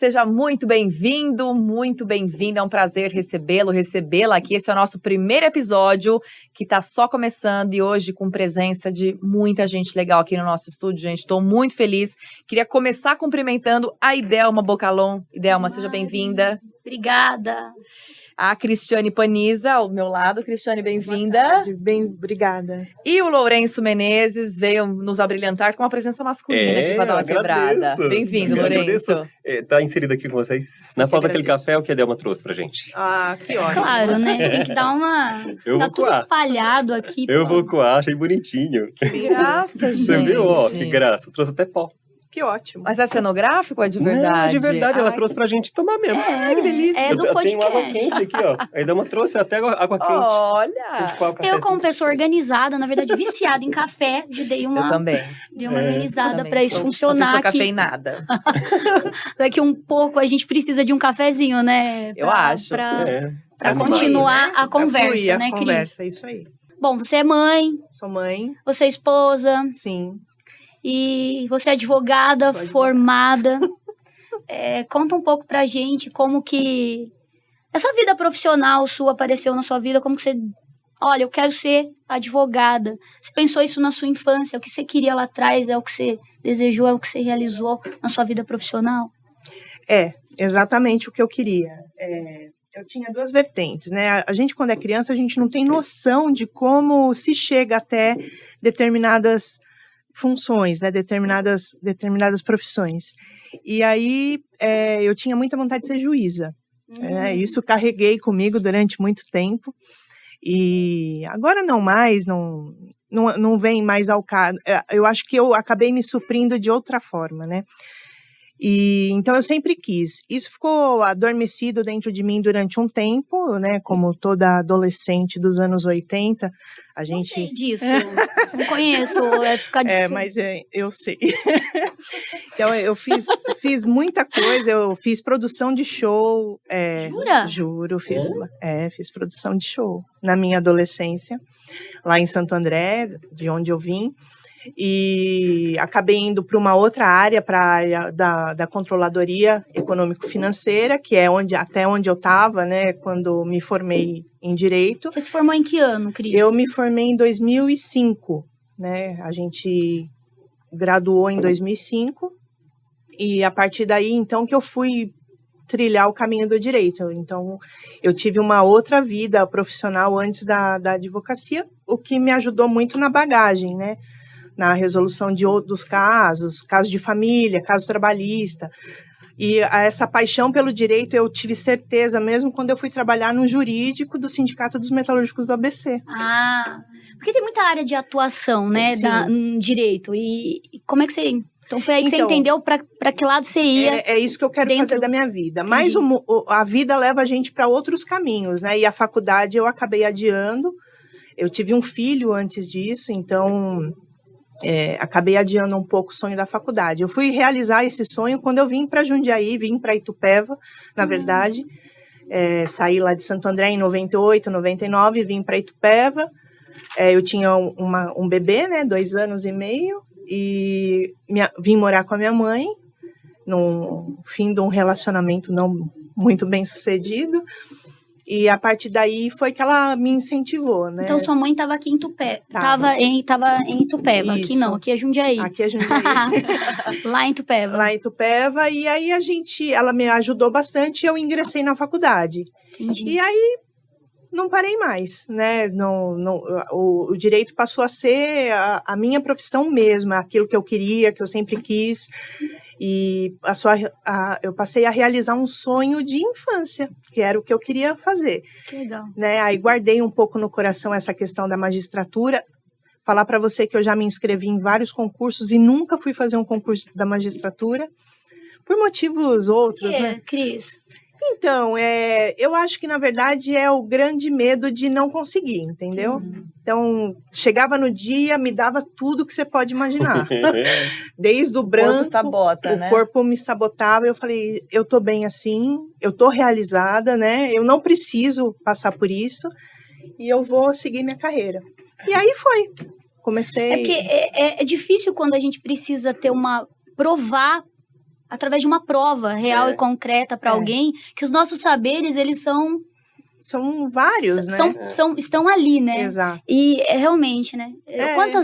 seja muito bem-vindo, muito bem-vinda. É um prazer recebê-la aqui. Esse é o nosso primeiro episódio, que está só começando e hoje com presença de muita gente legal aqui no nosso estúdio, gente. Estou muito feliz. Queria começar cumprimentando a Idelma Bocalon. Idelma, seja bem-vinda. Obrigada. A Cristiane Paniza, ao meu lado. Cristiane, bem-vinda. Bem, obrigada. E o Lourenço Menezes veio nos abrilhantar com uma presença masculina aqui para dar uma quebrada. Bem-vindo, Lourenço. Tá inserido aqui com vocês. Na falta daquele café, o que a Delma trouxe pra gente. Ah, que ótimo. Claro, né? Tem que dar uma... Tá tudo espalhado aqui. Eu vou coar, achei bonitinho. Que graça, gente. Você viu? Ó, que graça. Trouxe até pó. Que ótimo. Mas é cenográfico ou é de verdade? Não, de verdade. Ela trouxe pra gente tomar mesmo. Que delícia. É do podcast. Tem água quente aqui, ó. A Delma trouxe até água quente. Olha! Eu, como pessoa organizada, na verdade, viciada em café, dei uma... Eu também. Dei uma organizada pra isso funcionar aqui. Cafeinada. Daqui um pouco a gente precisa de um cafezinho, né? Eu acho. Pra continuar a conversa, né, Cris? Conversa, isso aí. Bom, você é mãe. Sou mãe. Você é esposa. Sim. E você é advogada, formada. Conta um pouco pra gente como que essa vida profissional sua apareceu na sua vida, como que você... Olha, eu quero ser advogada. Você pensou isso na sua infância? O que você queria lá atrás é o que você desejou, é o que você realizou na sua vida profissional? É, exatamente o que eu queria. Eu tinha duas vertentes, né? A gente, quando é criança, a gente não tem noção de como se chega até determinadas funções, né, determinadas profissões. E aí eu tinha muita vontade de ser juíza. Isso carreguei comigo durante muito tempo. E agora não mais, não vem mais ao caso. Eu acho que eu acabei me suprindo de outra forma, né? E então eu sempre quis. Isso ficou adormecido dentro de mim durante um tempo, né? Como toda adolescente dos anos 80, a gente... Não sei disso, não conheço, ficar de... Mas eu sei. Então eu fiz muita coisa, eu fiz produção de show. Jura? Juro, fiz produção de show na minha adolescência, lá em Santo André, de onde eu vim. E acabei indo para uma outra área, para a área da controladoria econômico-financeira, que é até onde eu estava, né, quando me formei em Direito. Você se formou em que ano, Cris? Eu me formei em 2005, né, a gente graduou em 2005, e a partir daí, então, que eu fui trilhar o caminho do Direito. Então, eu tive uma outra vida profissional antes da advocacia, o que me ajudou muito na bagagem, né, na resolução dos casos de família, caso trabalhista. E essa paixão pelo direito eu tive certeza mesmo quando eu fui trabalhar no jurídico do Sindicato dos Metalúrgicos do ABC. Porque tem muita área de atuação, né, no direito. E como é que você... Então foi aí que você entendeu para que lado você ia. É isso que eu quero fazer da minha vida. Entendi. Mas a vida leva a gente para outros caminhos, né? E a faculdade eu acabei adiando. Eu tive um filho antes disso, então... acabei adiando um pouco o sonho da faculdade. Eu fui realizar esse sonho quando eu vim para Jundiaí, vim para Itupeva, na verdade. Saí lá de Santo André em 98, 99, vim para Itupeva. Eu tinha um bebê, né, 2 anos e meio, e vim morar com a minha mãe, no fim de um relacionamento não muito bem sucedido. E a partir daí foi que ela me incentivou, né? Então sua mãe estava aqui em Itupeva. Tava em Itupeva. Isso. Aqui não, aqui é Jundiaí. Aqui é Jundiaí. Lá em Itupeva. Lá em Itupeva. E aí ela me ajudou bastante e eu ingressei na faculdade. Entendi. E aí não parei mais, né? O direito passou a ser a minha profissão mesmo, aquilo que eu queria, que eu sempre quis. E eu passei a realizar um sonho de infância, que era o que eu queria fazer. Que legal. Né? Aí guardei um pouco no coração essa questão da magistratura. Falar para você que eu já me inscrevi em vários concursos e nunca fui fazer um concurso da magistratura, por motivos outros, né? Cris? Então, eu acho que, na verdade, é o grande medo de não conseguir, entendeu? Então, chegava no dia, me dava tudo que você pode imaginar. Desde o branco, corpo sabota, o corpo me sabotava. Eu falei, eu tô bem assim, eu tô realizada, né? Eu não preciso passar por isso e eu vou seguir minha carreira. E aí foi. Comecei... É porque é difícil quando a gente precisa provar através de uma prova real e concreta para alguém, que os nossos saberes, eles são vários, né? Estão ali, né? Exato. E realmente, né?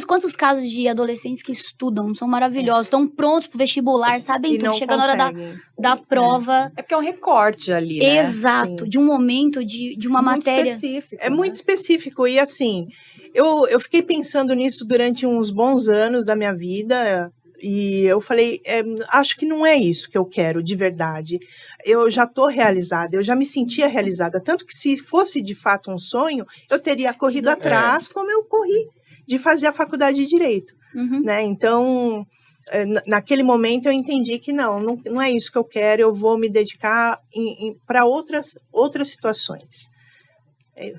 Quantos casos de adolescentes que estudam, são maravilhosos, estão prontos pro vestibular, sabem tudo, chega na hora da prova. É porque é um recorte ali, né? Exato, de um momento, de uma muito matéria. Específico, é muito específico. E assim, eu fiquei pensando nisso durante uns bons anos da minha vida. E eu falei, acho que não é isso que eu quero, de verdade. Eu já estou realizada, eu já me sentia realizada. Tanto que se fosse de fato um sonho, eu teria corrido atrás, como eu corri de fazer a faculdade de Direito. Né? Então, naquele momento eu entendi que não é isso que eu quero, eu vou me dedicar para outras situações.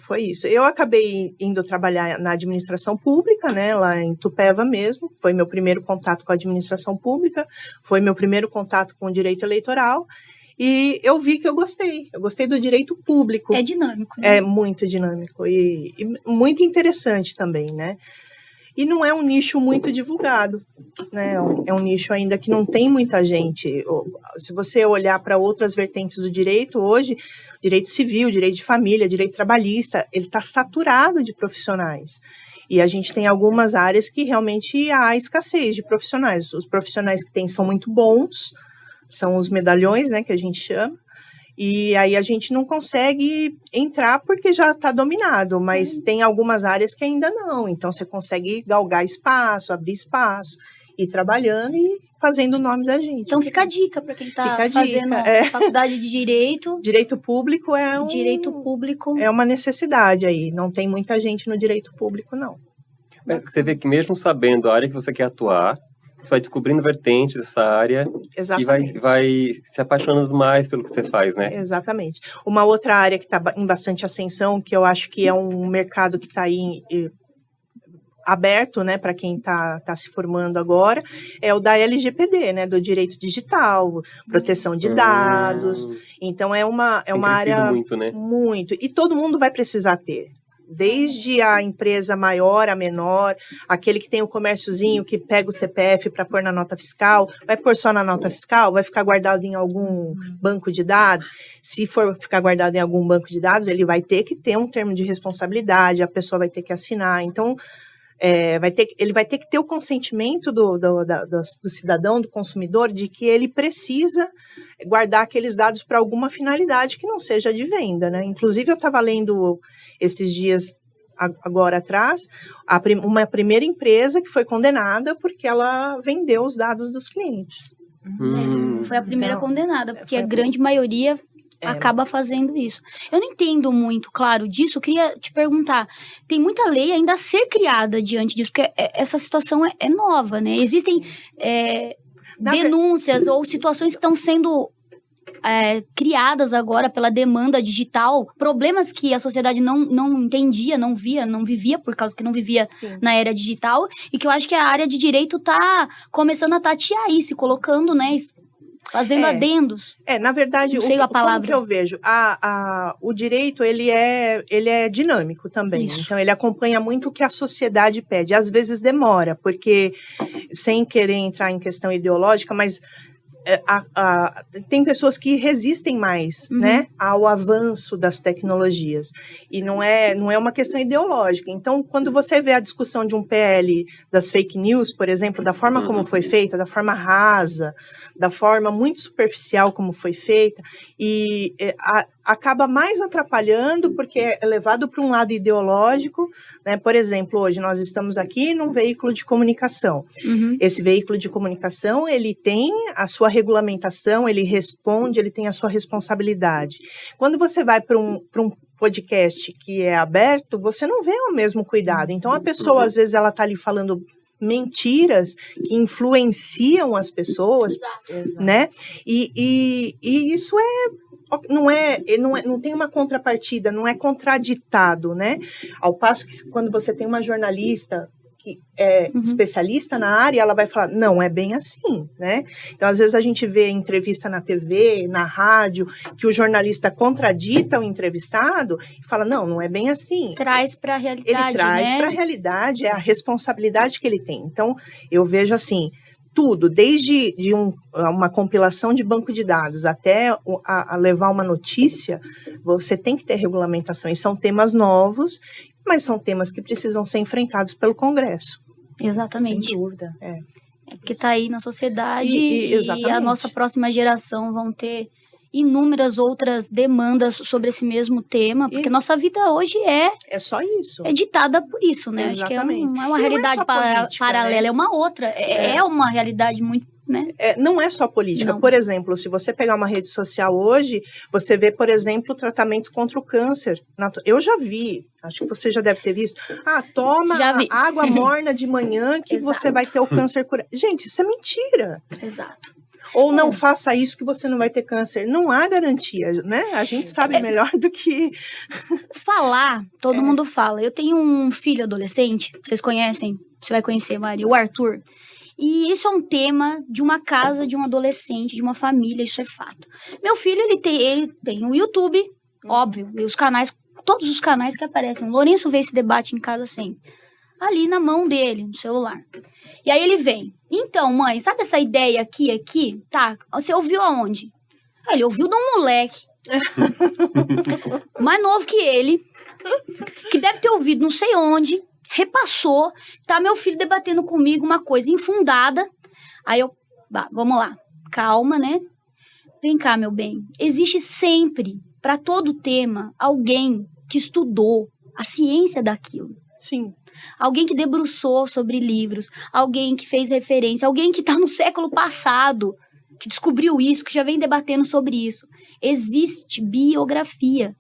Foi isso. Eu acabei indo trabalhar na administração pública, né, lá em Itupeva mesmo. Foi meu primeiro contato com a administração pública, foi meu primeiro contato com o direito eleitoral. E eu vi que eu gostei. Eu gostei do direito público. É dinâmico, né? É muito dinâmico e muito interessante também, né? E não é um nicho muito divulgado, né? É um nicho ainda que não tem muita gente. Se você olhar para outras vertentes do direito hoje, direito civil, direito de família, direito trabalhista, ele está saturado de profissionais. E a gente tem algumas áreas que realmente há escassez de profissionais. Os profissionais que tem são muito bons, são os medalhões, né, que a gente chama. E aí a gente não consegue entrar porque já está dominado, mas tem algumas áreas que ainda não. Então você consegue galgar espaço, abrir espaço, ir trabalhando e fazendo o nome da gente. Então fica a dica para quem está fazendo faculdade de Direito. Direito público é uma necessidade aí. Não tem muita gente no direito público, não. Você vê que mesmo sabendo a área que você quer atuar, você vai descobrindo vertentes dessa área. Exatamente. E vai se apaixonando mais pelo que você faz, né? Exatamente. Uma outra área que está em bastante ascensão, que eu acho que é um mercado que está aí aberto, né, para quem está se formando agora, é o da LGPD, né, do direito digital, proteção de dados. Então é uma área muito, né? Muito. E todo mundo vai precisar ter. Desde a empresa maior a menor, aquele que tem o comérciozinho que pega o CPF para pôr na nota fiscal, vai pôr só na nota fiscal, vai ficar guardado em algum banco de dados. Se for ficar guardado em algum banco de dados, ele vai ter que ter um termo de responsabilidade, a pessoa vai ter que assinar. Então, ele vai ter que ter o consentimento do cidadão, do consumidor, de que ele precisa guardar aqueles dados para alguma finalidade que não seja de venda, né? Inclusive, eu estava lendo esses dias, agora atrás, uma primeira empresa que foi condenada porque ela vendeu os dados dos clientes. Foi a primeira condenada, porque a grande maioria acaba fazendo isso. Eu não entendo muito, claro, disso. Eu queria te perguntar, tem muita lei ainda a ser criada diante disso, porque essa situação é nova, né? Existem denúncias ou situações que estão sendo criadas agora pela demanda digital, problemas que a sociedade não entendia, não vivia, por causa que não vivia na era digital, e que eu acho que a área de direito está começando a tatear isso, colocando, né, fazendo adendos. Na verdade, como que eu vejo? O direito, ele é dinâmico também. Isso. Então, ele acompanha muito o que a sociedade pede. Às vezes demora, porque, sem querer entrar em questão ideológica, mas tem pessoas que resistem mais, né, ao avanço das tecnologias, e não é uma questão ideológica. Então, quando você vê a discussão de um PL das fake news, por exemplo, da forma como foi feita, da forma rasa, da forma muito superficial como foi feita, e acaba mais atrapalhando porque é levado para um lado ideológico, né? Por exemplo, hoje nós estamos aqui num veículo de comunicação. Esse veículo de comunicação, ele tem a sua regulamentação, ele responde, ele tem a sua responsabilidade. Quando você vai para um podcast que é aberto, você não vê o mesmo cuidado. Então, a pessoa, às vezes, ela está ali falando mentiras que influenciam as pessoas, né? E isso não tem uma contrapartida, não é contraditado, né? Ao passo que quando você tem uma jornalista que é especialista na área, ela vai falar, não é bem assim, né? Então, às vezes a gente vê entrevista na TV, na rádio, que o jornalista contradita o entrevistado e fala, não é bem assim. Traz para a realidade, ele traz para a realidade, é a responsabilidade que ele tem. Então, eu vejo assim, tudo, desde uma compilação de banco de dados até a levar uma notícia, você tem que ter regulamentação. E são temas novos, mas são temas que precisam ser enfrentados pelo Congresso. Exatamente. Sem dúvida. É porque está aí na sociedade exatamente. E a nossa próxima geração vão ter inúmeras outras demandas sobre esse mesmo tema, porque nossa vida hoje é só isso. É ditada por isso, né? Exatamente. Acho que é uma realidade paralela, né? é uma outra. É uma realidade muito, né? Não é só política. Por exemplo, se você pegar uma rede social hoje, você vê, por exemplo, o tratamento contra o câncer. Eu já vi, acho que você já deve ter visto. Toma água morna de manhã que você vai ter o câncer curado. Gente, isso é mentira. Exato. Ou não faça isso que você não vai ter câncer. Não há garantia, né? A gente sabe melhor do que... Falar, todo mundo fala. Eu tenho um filho adolescente, vocês conhecem, você vai conhecer, Mari, o Arthur. E isso é um tema de uma casa, de um adolescente, de uma família, isso é fato. Meu filho, ele tem um YouTube, óbvio, e os canais, todos os canais que aparecem. O Lourenço vê esse debate em casa sempre. Ali na mão dele, no celular. E aí ele vem. Então, mãe, sabe essa ideia aqui? Tá, você ouviu aonde? Ele ouviu de um moleque mais novo que ele, que deve ter ouvido não sei onde, repassou, tá meu filho debatendo comigo uma coisa infundada. Aí eu, vamos lá, calma, né? Vem cá, meu bem. Existe sempre, para todo tema, alguém que estudou a ciência daquilo. Sim. Alguém que debruçou sobre livros, alguém que fez referência, alguém que está no século passado, que descobriu isso, que já vem debatendo sobre isso. Existe biografia.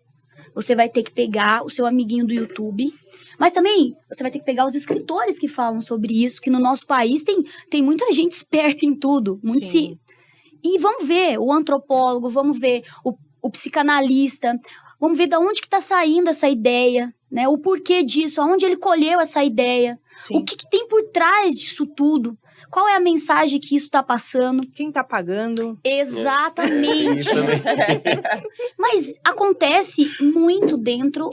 Você vai ter que pegar o seu amiguinho do YouTube, mas também você vai ter que pegar os escritores que falam sobre isso, que no nosso país tem muita gente esperta em tudo. E vamos ver o antropólogo, vamos ver o psicanalista, vamos ver de onde que está saindo essa ideia, né? O porquê disso, aonde ele colheu essa ideia, o que tem por trás disso tudo, qual é a mensagem que isso está passando. Quem está pagando. Exatamente. Mas acontece muito dentro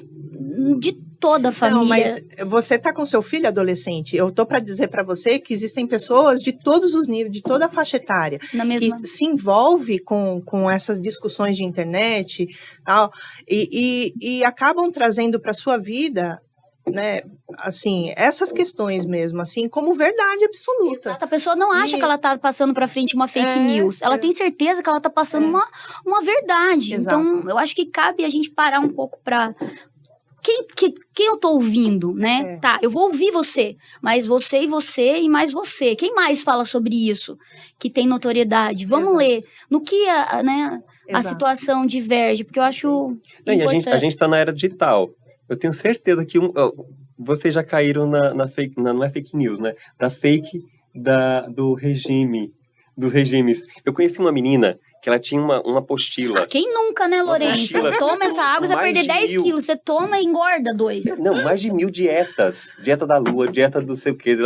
de toda a família. Não, mas você está com seu filho adolescente. Eu estou para dizer para você que existem pessoas de todos os níveis, de toda a faixa etária, que se envolve com essas discussões de internet tal, e acabam trazendo para sua vida, né, assim, essas questões mesmo, assim, como verdade absoluta. Exato, a pessoa não acha que ela está passando para frente uma fake news. Ela tem certeza que ela está passando uma verdade. Exato. Então, eu acho que cabe a gente parar um pouco para... Quem eu tô ouvindo, né? Tá, eu vou ouvir você, mas você e mais você. Quem mais fala sobre isso? Que tem notoriedade. Vamos ler. No que a situação diverge, porque eu acho importante. A gente tá na era digital. Eu tenho certeza que vocês já caíram na fake, não é fake news, né? Na fake do regime, dos regimes. Eu conheci uma menina que ela tinha uma apostila. Quem nunca, né, Lourenço? Você toma essa água, você vai perder 10 quilos. Você toma e engorda 2. Não, mais de 1000 dietas. Dieta da lua, dieta do sei o quê.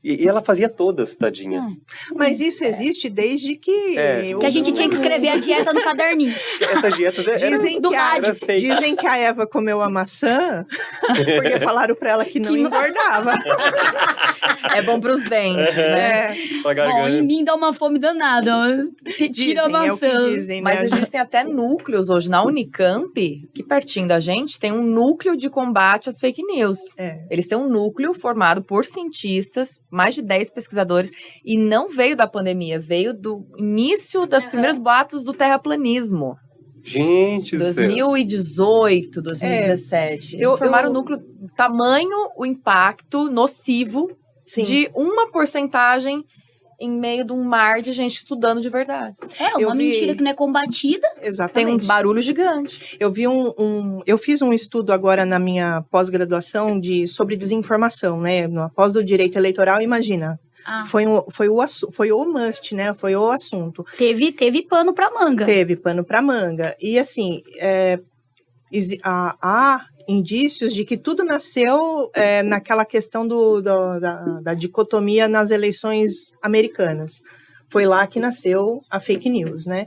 E ela fazia todas, tadinha. Mas isso existe desde que... Que a gente tinha que escrever a dieta no caderninho. Essas dietas dizem que a Eva comeu a maçã porque falaram pra ela que não engordava. É bom pros dentes, né? Bom, em mim dá uma fome danada. Tira a maçã. Dizem, né? Mas existem até núcleos hoje na Unicamp, que pertinho da gente, tem um núcleo de combate às fake news. Eles têm um núcleo formado por cientistas, mais de 10 pesquisadores, e não veio da pandemia, veio do início dos primeiros boatos do terraplanismo. Gente, 2018, 2017. Eles formaram o núcleo, tamanho, o impacto nocivo de uma porcentagem em meio de um mar de gente estudando de verdade. Uma mentira que não é combatida. Exatamente. Tem um barulho gigante. Eu vi eu fiz um estudo agora na minha pós-graduação sobre desinformação, né? Após do direito eleitoral, imagina. Foi o must, né? Foi o assunto. Teve pano pra manga. Teve pano pra manga. E assim, há indícios de que tudo nasceu naquela questão da dicotomia nas eleições americanas. Foi lá que nasceu a fake news, né?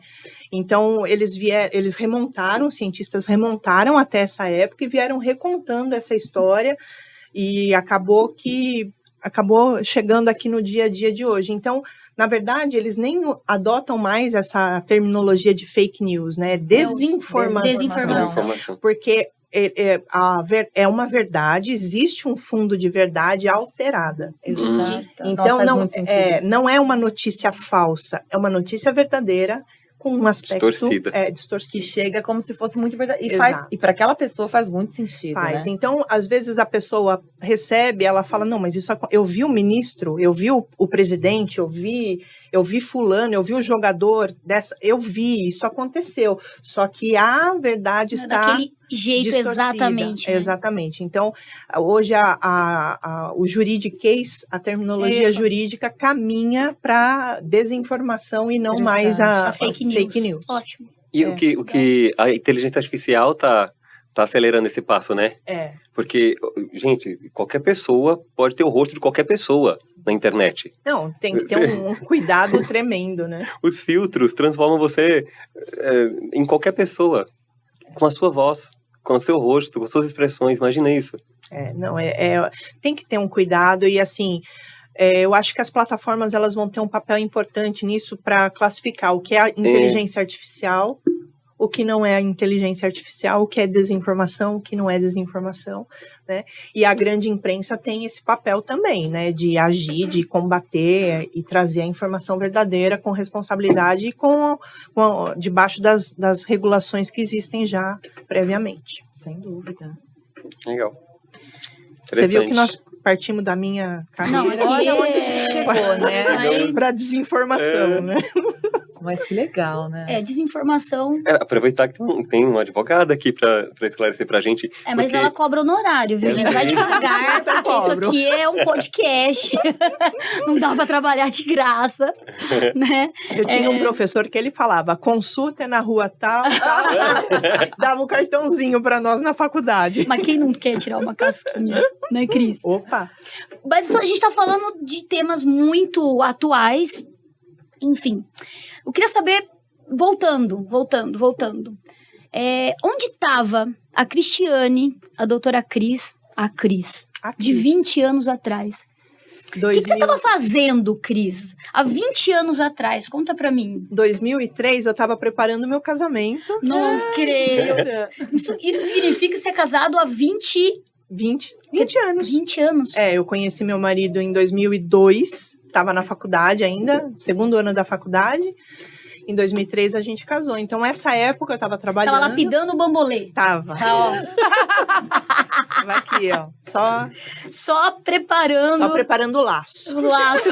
Então, eles remontaram, os cientistas remontaram até essa época e vieram recontando essa história, e acabou que acabou chegando aqui no dia a dia de hoje. Então, na verdade, eles nem adotam mais essa terminologia de fake news, né? Desinformação. Porque é uma verdade, existe um fundo de verdade alterada. Exato. Então, não é uma notícia falsa, é uma notícia verdadeira, com um aspecto distorcido. Que chega como se fosse muito verdade. E para aquela pessoa faz muito sentido, né? Então, às vezes a pessoa recebe, ela fala, não, mas eu vi o ministro, eu vi o presidente, eu vi fulano, eu vi o jogador, eu vi, isso aconteceu. Só que a verdade está daquele jeito distorcida. Exatamente. Né? Exatamente. Então, hoje o juridiquês, a terminologia jurídica caminha para desinformação e não mais a fake news. Ótimo. E o que a inteligência artificial tá acelerando esse passo, né? Porque, gente, qualquer pessoa pode ter o rosto de qualquer pessoa na internet. Não, tem que ter um cuidado tremendo, né? Os filtros transformam você em qualquer pessoa, com a sua voz, com o seu rosto, com as suas expressões, imagina isso. Tem que ter um cuidado e, assim, eu acho que as plataformas elas vão ter um papel importante nisso para classificar o que é inteligência artificial, o que não é inteligência artificial, o que é desinformação, o que não é desinformação, né? E a grande imprensa tem esse papel também, né? De agir, de combater e trazer a informação verdadeira com responsabilidade e debaixo das regulações que existem já previamente. Sem dúvida. Legal. Você viu que nós partimos da minha carreira. Não, olha onde a gente chegou, né? Para desinformação, né? Mas que legal, né? Desinformação. Aproveitar que tem uma advogada aqui pra esclarecer pra gente. Mas ela cobra honorário, viu, gente? Vai devagar, porque isso aqui é um podcast. Não dá pra trabalhar de graça, né? Eu tinha um professor que ele falava, consulta na rua tal. Dava um cartãozinho pra nós na faculdade. Mas quem não quer tirar uma casquinha, né, Cris? Opa! Mas a gente tá falando de temas muito atuais. Enfim, eu queria saber, voltando, onde estava a Cristiane, a doutora Cris, de 20 anos atrás? O que você estava fazendo, Cris, há 20 anos atrás? Conta pra mim. 2003, eu estava preparando meu casamento. Não creio. Isso significa ser casado há 20 anos. 20 anos. Eu conheci meu marido em 2002, estava na faculdade ainda, segundo ano da faculdade. Em 2003 a gente casou. Então, essa época eu estava trabalhando. Tava lapidando o bambolê. Tava. Tá, ó. Tava aqui, ó. Só preparando o laço. O laço.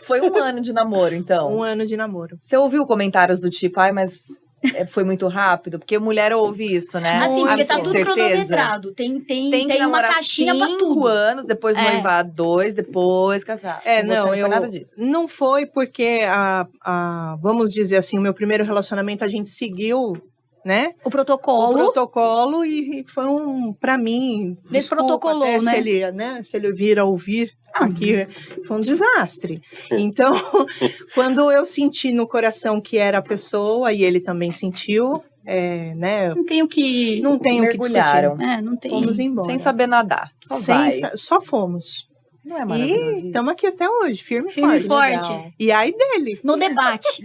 Foi um ano de namoro, então. Um ano de namoro. Você ouviu comentários do tipo, mas foi muito rápido? Porque mulher ouve isso, né? Assim, porque tá tudo certeza. Cronometrado. Tem uma caixinha pra tudo. 5 anos, depois noivar 2, depois casar. Não foi nada disso. Não foi porque, vamos dizer assim, o meu primeiro relacionamento a gente seguiu, né? O protocolo e foi pra mim, desprotocolou, até né? Se ele vir a ouvir aqui, foi um desastre. Então, quando eu senti no coração que era a pessoa e ele também sentiu, né? Não tenho que mergulharam. Não tem. Fomos embora. Sem saber nadar. Só fomos. Não é maravilhoso E estamos aqui até hoje, firme e forte. Legal. E aí dele. No debate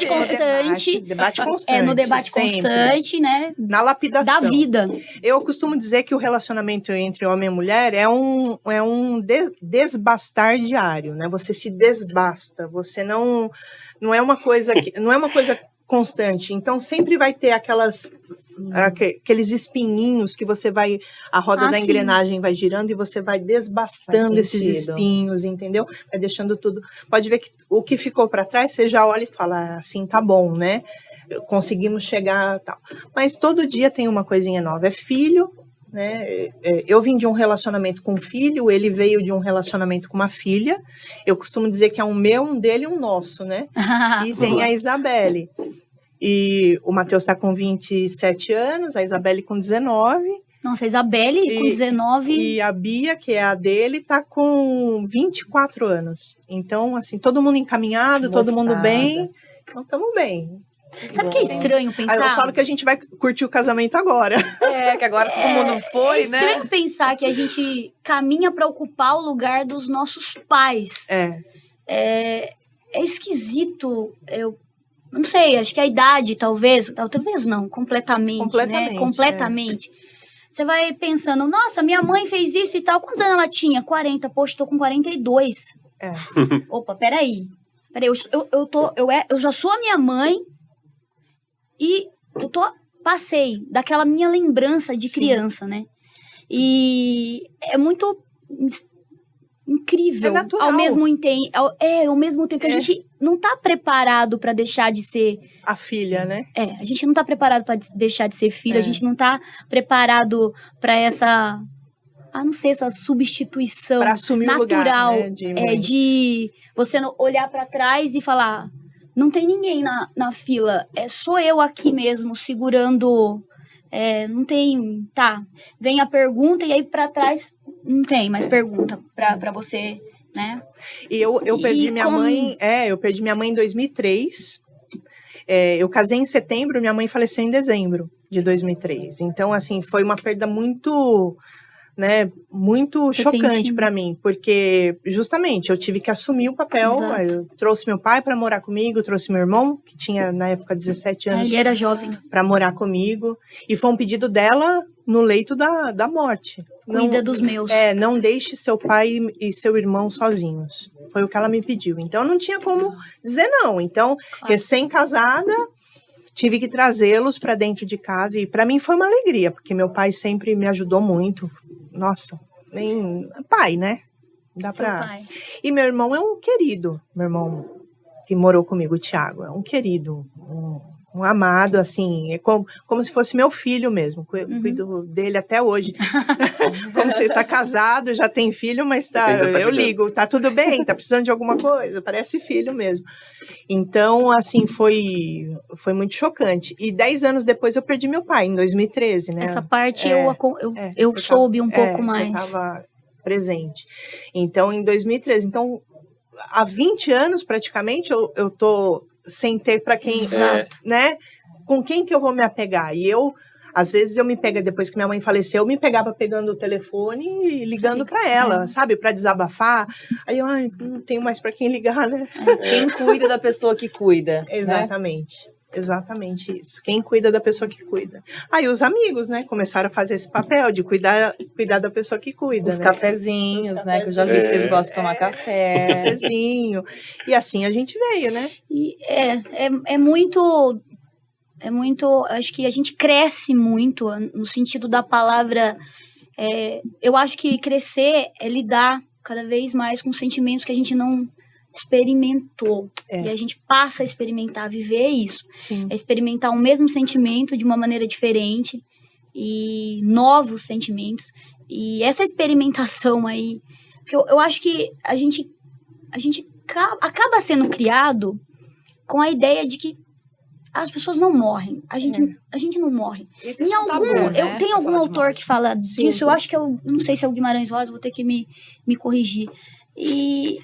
constante. Debate constante. No debate sempre. Constante, né? Na lapidação. Da vida. Eu costumo dizer que o relacionamento entre homem e mulher é um desbastar diário, né? Você se desbasta, você não é uma coisa constante. Então, sempre vai ter aqueles espinhinhos que você vai... A roda da engrenagem vai girando e você vai desbastando esses espinhos, entendeu? Vai deixando tudo... Pode ver que o que ficou para trás, você já olha e fala, assim, tá bom, né? Conseguimos chegar, tal. Mas todo dia tem uma coisinha nova. É filho, né? Eu vim de um relacionamento com um filho, ele veio de um relacionamento com uma filha. Eu costumo dizer que é um meu, um dele e um nosso, né? E tem a Isabelle. E o Matheus está com 27 anos, a Isabelle com 19. Nossa, a Isabelle com 19. E a Bia, que é a dele, está com 24 anos. Então, assim, todo mundo encaminhado, todo mundo bem. Então, estamos bem. Sabe o que é estranho Aí pensar? eu falo que a gente vai curtir o casamento agora. Que agora todo mundo foi, É estranho pensar que a gente caminha para ocupar o lugar dos nossos pais. É esquisito. Eu não sei, acho que a idade, talvez não, completamente. Né? Completamente. Você vai pensando, nossa, minha mãe fez isso e tal. Quantos anos ela tinha? 40. Poxa, tô com 42. Opa, peraí. Eu já sou a minha mãe e passei daquela minha lembrança de criança, né? E é muito incrível. É natural. Ao mesmo tempo que a gente não tá preparado para deixar de ser a filha, né? A gente não tá preparado para deixar de ser filho, a gente não tá preparado para essa, não sei, essa substituição pra assumir natural, o lugar, né, de você não olhar para trás e falar, não tem ninguém na fila, sou eu aqui mesmo segurando, não tem, vem a pergunta e aí para trás não tem mais pergunta para você, né? E eu perdi minha mãe, eu perdi minha mãe em 2003. Eu casei em setembro, minha mãe faleceu em dezembro de 2003. Então, assim, foi uma perda muito, né, muito chocante para mim, porque justamente eu tive que assumir o papel. Eu trouxe meu pai para morar comigo, trouxe meu irmão, que tinha na época 17 anos. Ele era jovem. Para morar comigo. E foi um pedido dela no leito da morte. Cuida dos meus. Não deixe seu pai e seu irmão sozinhos. Foi o que ela me pediu. Então, não tinha como dizer não. Então, recém-casada, tive que trazê-los para dentro de casa. E para mim foi uma alegria, porque meu pai sempre me ajudou muito. Nossa, nem pai, né? Pai. E meu irmão é um querido. Meu irmão que morou comigo, o Thiago, é um querido, um amado, assim, é como se fosse meu filho mesmo. Cuido dele até hoje. Como se ele tá casado, já tem filho, mas eu ligo, tá tudo bem, tá precisando de alguma coisa, parece filho mesmo. Então, assim, foi muito chocante. E 10 anos depois eu perdi meu pai, em 2013, né? Essa parte eu soube um pouco mais. Você estava presente. Então, em 2013. Então, há 20 anos, praticamente, eu tô sem ter para quem, né? Com quem que eu vou me apegar? E às vezes eu me pego, depois que minha mãe faleceu, eu me pegava pegando o telefone e ligando para ela, sabe? Para desabafar. Aí eu, não tenho mais para quem ligar, né? Quem cuida da pessoa que cuida. Exatamente. Né? Exatamente isso. Quem cuida da pessoa que cuida. Aí os amigos, né? Começaram a fazer esse papel de cuidar da pessoa que cuida. Os cafezinhos, né? Que eu já vi que vocês gostam de tomar café. Cafezinho. E assim a gente veio, né? E é muito... Acho que a gente cresce muito no sentido da palavra. Eu acho que crescer é lidar cada vez mais com sentimentos que a gente não experimentou. E a gente passa a experimentar, viver isso. Sim. É experimentar o mesmo sentimento de uma maneira diferente e novos sentimentos. E essa experimentação aí, porque eu acho que a gente acaba sendo criado com a ideia de que as pessoas não morrem. A gente não morre. Tem algum autor que fala disso, eu acho que não sei se é o Guimarães Rosa, vou ter que me corrigir. E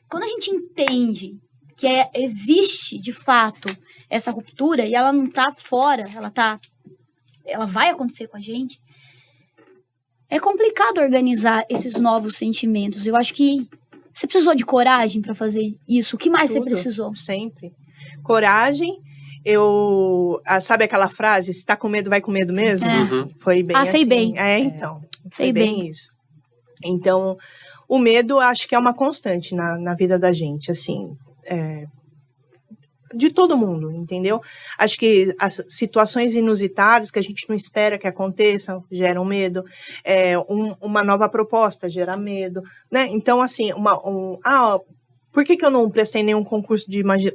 quando a gente entende que existe, de fato, essa ruptura, e ela não tá fora, ela vai acontecer com a gente, é complicado organizar esses novos sentimentos. Eu acho que você precisou de coragem para fazer isso. O que mais você precisou? Sempre. Coragem. Sabe aquela frase, se tá com medo, vai com medo mesmo? Foi bem assim. Sei bem. Então. Sei bem isso. Então, o medo acho que é uma constante na vida da gente, assim, de todo mundo, entendeu? Acho que as situações inusitadas que a gente não espera que aconteçam geram medo, uma nova proposta gera medo, né? Então, assim, por que eu não prestei nenhum concurso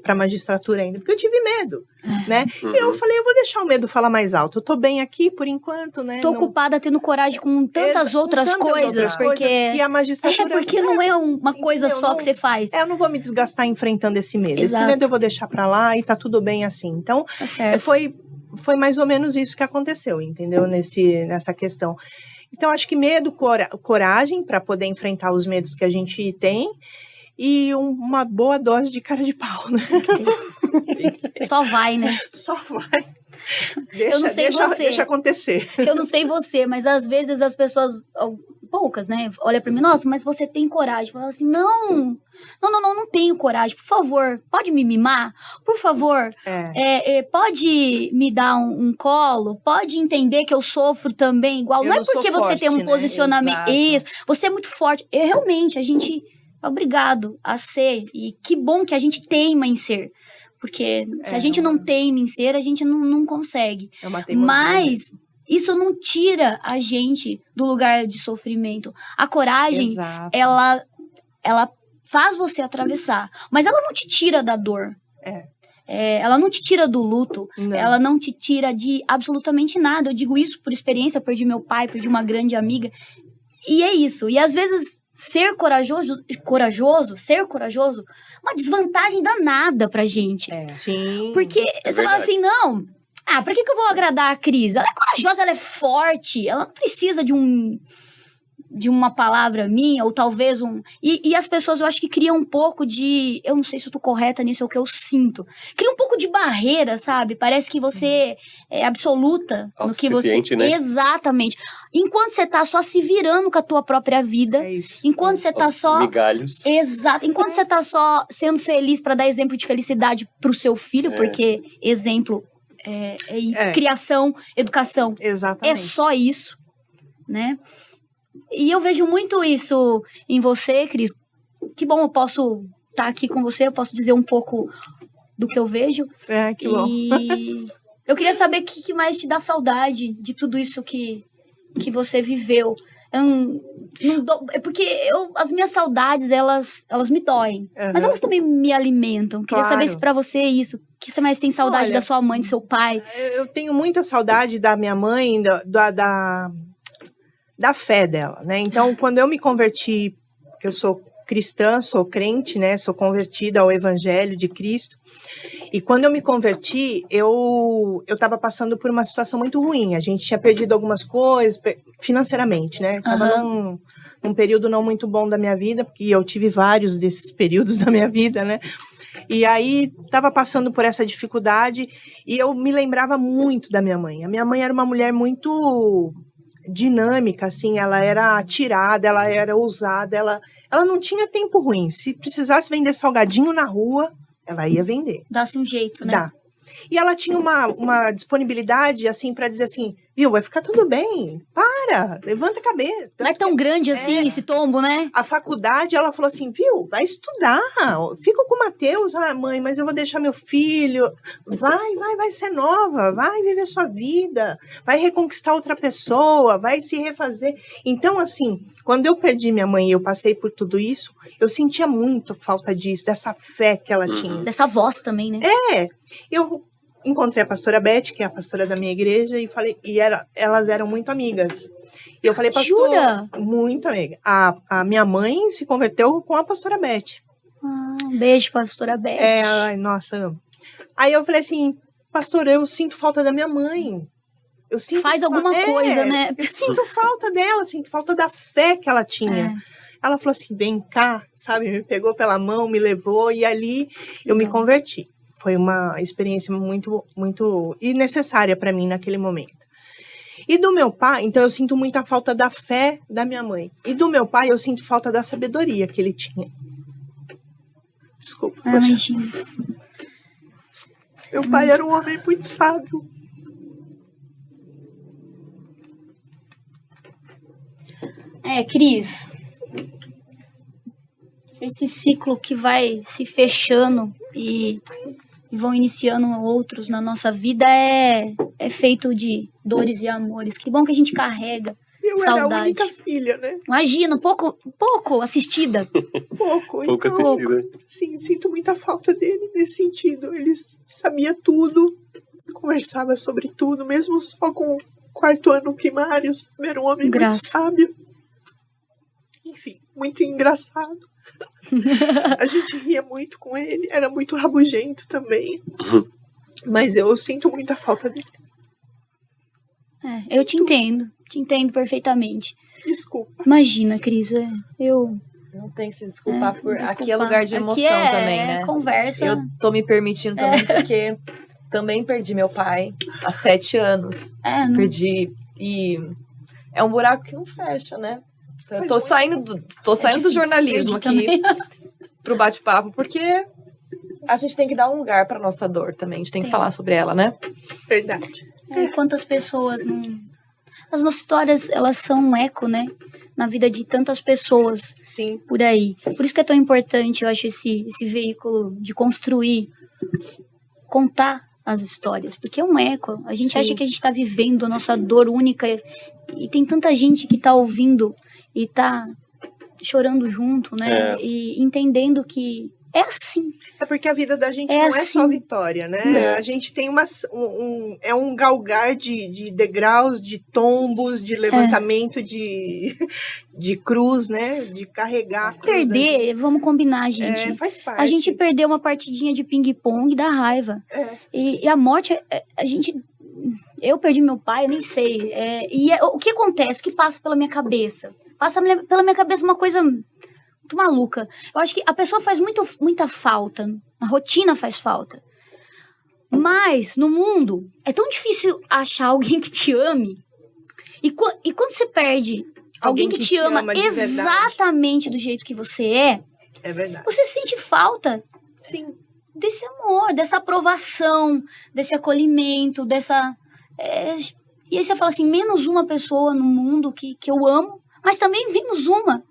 para magistratura ainda? Porque eu tive medo, né? E eu falei, eu vou deixar o medo falar mais alto. Eu tô bem aqui por enquanto, né? Tô ocupada tendo coragem com tantas outras coisas, porque... E a magistratura... porque não é uma coisa só que você faz. Eu não vou me desgastar enfrentando esse medo. Exato. Esse medo eu vou deixar para lá e tá tudo bem assim. Então, tá certo. Foi mais ou menos isso que aconteceu, entendeu? Nessa questão. Então, acho que medo, coragem para poder enfrentar os medos que a gente tem, e uma boa dose de cara de pau, né? Só vai, né? Só vai. Eu não sei você. Deixa acontecer. Eu não sei você, mas às vezes as pessoas, poucas, né, olha pra mim, nossa, mas você tem coragem. Fala assim, não tenho coragem. Por favor, pode me mimar? Por favor, pode me dar um colo? Pode entender que eu sofro também igual? Não é porque você tem um posicionamento... Exato. Isso, você é muito forte. Realmente, a gente é obrigado a ser. E que bom que a gente teima em ser. Porque se a gente não teima em ser, a gente não consegue. É uma teimosia. Mas isso não tira a gente do lugar de sofrimento. A coragem, Exato. ela faz você atravessar. Mas ela não te tira da dor. Ela não te tira do luto. Não. Ela não te tira de absolutamente nada. Eu digo isso por experiência. Perdi meu pai, perdi uma grande amiga. E é isso. E às vezes... Ser corajoso, uma desvantagem danada pra gente. Sim. Porque você fala assim, não, pra que eu vou agradar a Cris? Ela é corajosa, ela é forte, ela não precisa de uma palavra minha, ou talvez E as pessoas, eu acho que criam um pouco de... Eu não sei se eu tô correta nisso, é o que eu sinto. Cria um pouco de barreira, sabe? Parece que você é absoluta no que você... Né? Exatamente. Enquanto você tá só se virando com a tua própria vida. É isso. Enquanto você tá só... Migalhos. Exato. Enquanto você tá só sendo feliz pra dar exemplo de felicidade pro seu filho, porque exemplo criação, educação. Exatamente. É só isso, né? E eu vejo muito isso em você, Cris. Que bom, eu posso estar aqui com você, eu posso dizer um pouco do que eu vejo. Que bom. E eu queria saber o que mais te dá saudade de tudo isso que você viveu. Porque as minhas saudades, elas me doem. Mas elas também me alimentam. Queria saber se pra você é isso. O que você mais tem saudade da sua mãe, do seu pai? Eu tenho muita saudade da minha mãe, da fé dela, né? Então, quando eu me converti, eu sou cristã, sou crente, né? Sou convertida ao Evangelho de Cristo. E quando eu me converti, eu estava passando por uma situação muito ruim. A gente tinha perdido algumas coisas financeiramente, né? Estava num período não muito bom da minha vida, porque eu tive vários desses períodos da minha vida, né? E aí, estava passando por essa dificuldade e eu me lembrava muito da minha mãe. A minha mãe era uma mulher muito dinâmica, assim, ela era atirada, ela era ousada, ela não tinha tempo ruim. Se precisasse vender salgadinho na rua, ela ia vender. Dá-se um jeito, né? Dá. E ela tinha uma disponibilidade, assim, para dizer assim, viu, vai ficar tudo bem, levanta a cabeça. Não é tão grande assim esse tombo, né? A faculdade, ela falou assim, viu, vai estudar, fica com o Matheus, mãe, mas eu vou deixar meu filho, vai ser nova, vai viver sua vida, vai reconquistar outra pessoa, vai se refazer. Então, assim, quando eu perdi minha mãe e eu passei por tudo isso, eu sentia muito falta disso, dessa fé que ela tinha. Dessa voz também, né? Eu encontrei a pastora Beth, que é a pastora da minha igreja, e falei, elas eram muito amigas. E eu falei, pastor, jura? Muito amiga. A minha mãe se converteu com a pastora Beth. Um beijo, pastora Beth. Nossa, amo. Aí eu falei assim, pastor, eu sinto falta da minha mãe. Faz alguma coisa, né? Eu sinto falta dela, sinto falta da fé que ela tinha. Ela falou assim, vem cá, sabe? Me pegou pela mão, me levou, e ali eu me converti. Foi uma experiência muito, muito necessária para mim naquele momento. E do meu pai, então eu sinto muita falta da fé da minha mãe. E do meu pai, eu sinto falta da sabedoria que ele tinha. Desculpa. Imagina. Meu pai era um homem muito sábio. Cris, esse ciclo que vai se fechando e vão iniciando outros na nossa vida é feito de dores e amores. Que bom que a gente carrega Eu saudade. era a única filha, né? Imagina, pouco assistida. Pouco assistida. Sim, sinto muita falta dele nesse sentido. Ele sabia tudo, conversava sobre tudo, mesmo só com o 4º ano primário. Era um homem muito sábio. Enfim, muito engraçado. A gente ria muito com ele, era muito rabugento também. Mas eu sinto muita falta dele. Eu te entendo perfeitamente. Desculpa. Imagina, Cris, Não tem que se desculpar por... Aqui é lugar de emoção também, né? Conversa. Eu tô me permitindo também, porque também perdi meu pai há 7 anos. Perdi. E é um buraco que não fecha, né? Eu tô saindo do jornalismo aqui pro bate-papo, porque a gente tem que dar um lugar pra nossa dor também. A gente tem que falar sobre ela, né? Verdade. Quantas pessoas não... As nossas histórias, elas são um eco, né? Na vida de tantas pessoas. Sim. Por aí. Por isso que é tão importante, eu acho, esse veículo de construir, contar as histórias. Porque é um eco. A gente acha que a gente está vivendo a nossa dor única. E tem tanta gente que está ouvindo e está chorando junto, né? E entendendo que é assim. É porque a vida da gente não é só vitória, né? A gente tem um galgar de degraus, de tombos, de levantamento de cruz, né? De carregar a cruz. Perder, vamos combinar, gente. Faz parte. A gente perdeu uma partidinha de ping-pong da raiva. E a morte, eu perdi meu pai, eu nem sei. O que acontece? O que passa pela minha cabeça? Passa pela minha cabeça uma coisa muito maluca. Eu acho que a pessoa faz muita falta. A rotina faz falta. Mas, no mundo, é tão difícil achar alguém que te ame. E quando você perde alguém que te ama exatamente do jeito que você é verdade. Você sente falta desse amor, dessa aprovação, desse acolhimento, dessa... E aí você fala assim, menos uma pessoa no mundo que eu amo, mas também menos uma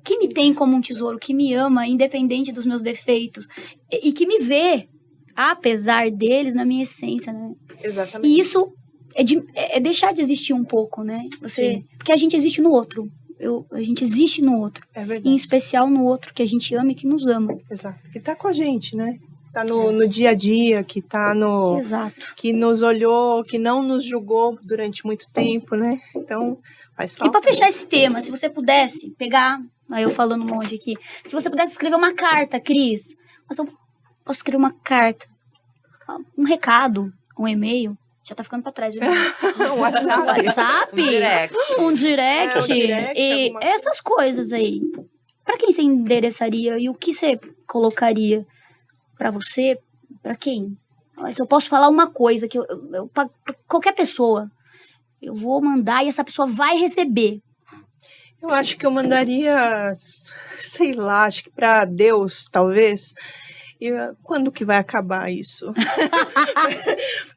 que me tem como um tesouro, que me ama, independente dos meus defeitos, e que me vê, apesar deles, na minha essência, né? Exatamente. E isso é deixar de existir um pouco, né? Porque a gente existe no outro. A gente existe no outro. É verdade. Em especial no outro que a gente ama e que nos ama. Exato. Que tá com a gente, né? Tá no dia a dia, que tá no... Exato. Que nos olhou, que não nos julgou durante muito tempo, né? Então, faz falta. E pra fechar esse tema, se você pudesse pegar... Aí eu falando longe aqui. Se você pudesse escrever uma carta, Cris. Mas eu posso escrever uma carta. Um recado, um e-mail. Já tá ficando pra trás, viu? Um WhatsApp. Um direct. E alguma essas coisas aí. Pra quem você endereçaria e o que você colocaria pra você? Pra quem? Mas eu posso falar uma coisa que pra qualquer pessoa. Eu vou mandar e essa pessoa vai receber. Eu acho que eu mandaria, sei lá, acho que para Deus, talvez. E quando que vai acabar isso?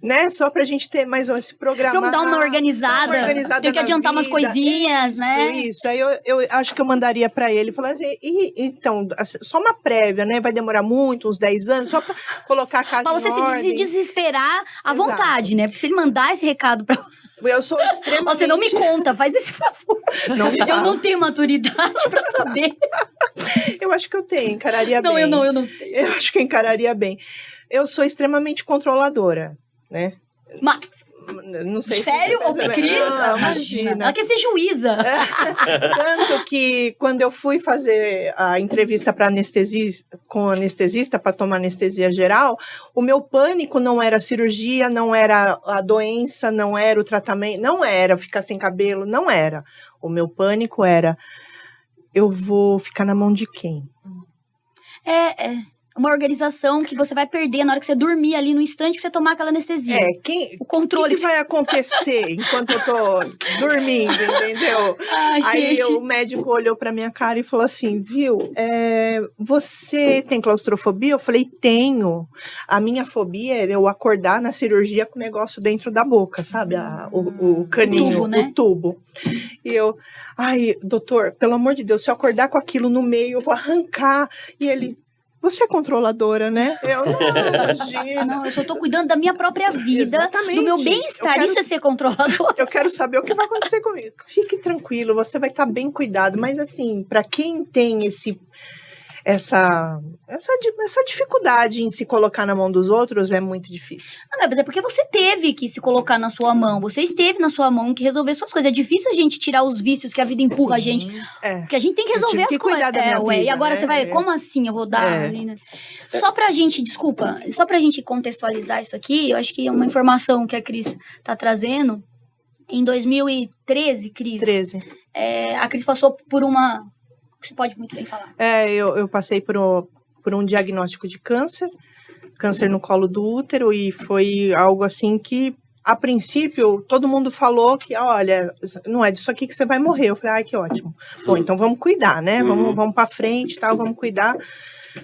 Né? Só pra gente ter mais esse programa. Vamos dar uma organizada. Tem que adiantar umas coisinhas, né? Isso. Aí eu acho que eu mandaria pra ele, falar assim, então, só uma prévia, né? Vai demorar muito, uns 10 anos, só pra colocar a casa em ordem. Mas você se desesperar à vontade, né? Porque se ele mandar esse recado pra eu sou extremamente... Você não me conta, faz esse favor. Eu não tenho maturidade pra saber. Eu acho que eu encararia bem. Eu não tenho. Eu acho que eu encararia bem. Eu sou extremamente controladora, né? Mas... Não sei. Sério? Se Cris? Imagina. Ela quer ser juíza. Tanto que quando eu fui fazer a entrevista com anestesista para tomar anestesia geral, o meu pânico não era a cirurgia, não era a doença, não era o tratamento, não era ficar sem cabelo, não era. O meu pânico era, eu vou ficar na mão de quem? Uma organização que você vai perder na hora que você dormir ali, no instante que você tomar aquela anestesia. O controle. O que vai acontecer enquanto eu tô dormindo, entendeu? Aí o médico olhou pra minha cara e falou assim, viu, você tem claustrofobia? Eu falei, tenho. A minha fobia era eu acordar na cirurgia com o negócio dentro da boca, sabe? O caninho, tubo, né? O tubo. E eu, doutor, pelo amor de Deus, se eu acordar com aquilo no meio, eu vou arrancar. E ele... Você é controladora, né? Eu não, imagina. Não, eu só tô cuidando da minha própria vida, Exatamente. Do meu bem-estar. Isso é ser controladora. Eu quero saber o que vai acontecer comigo. Fique tranquilo, você vai estar bem cuidado. Mas assim, para quem tem essa dificuldade em se colocar na mão dos outros, é muito difícil. Não, mas é porque você teve que se colocar na sua mão. Você esteve na sua mão que resolver suas coisas. É difícil a gente tirar os vícios que a vida empurra a gente. Porque a gente tem que resolver as coisas. E agora você vai, como assim eu vou dar ali, né? Só pra gente contextualizar isso aqui, eu acho que é uma informação que a Cris tá trazendo. Em 2013, Cris. 13. A Cris passou por uma Você pode muito bem falar. Eu passei por um diagnóstico de câncer no colo do útero, e foi algo assim que, a princípio, todo mundo falou que, olha, não é disso aqui que você vai morrer. Eu falei, ai, que ótimo. Bom, então vamos cuidar, né? Vamos para frente, tal, vamos cuidar.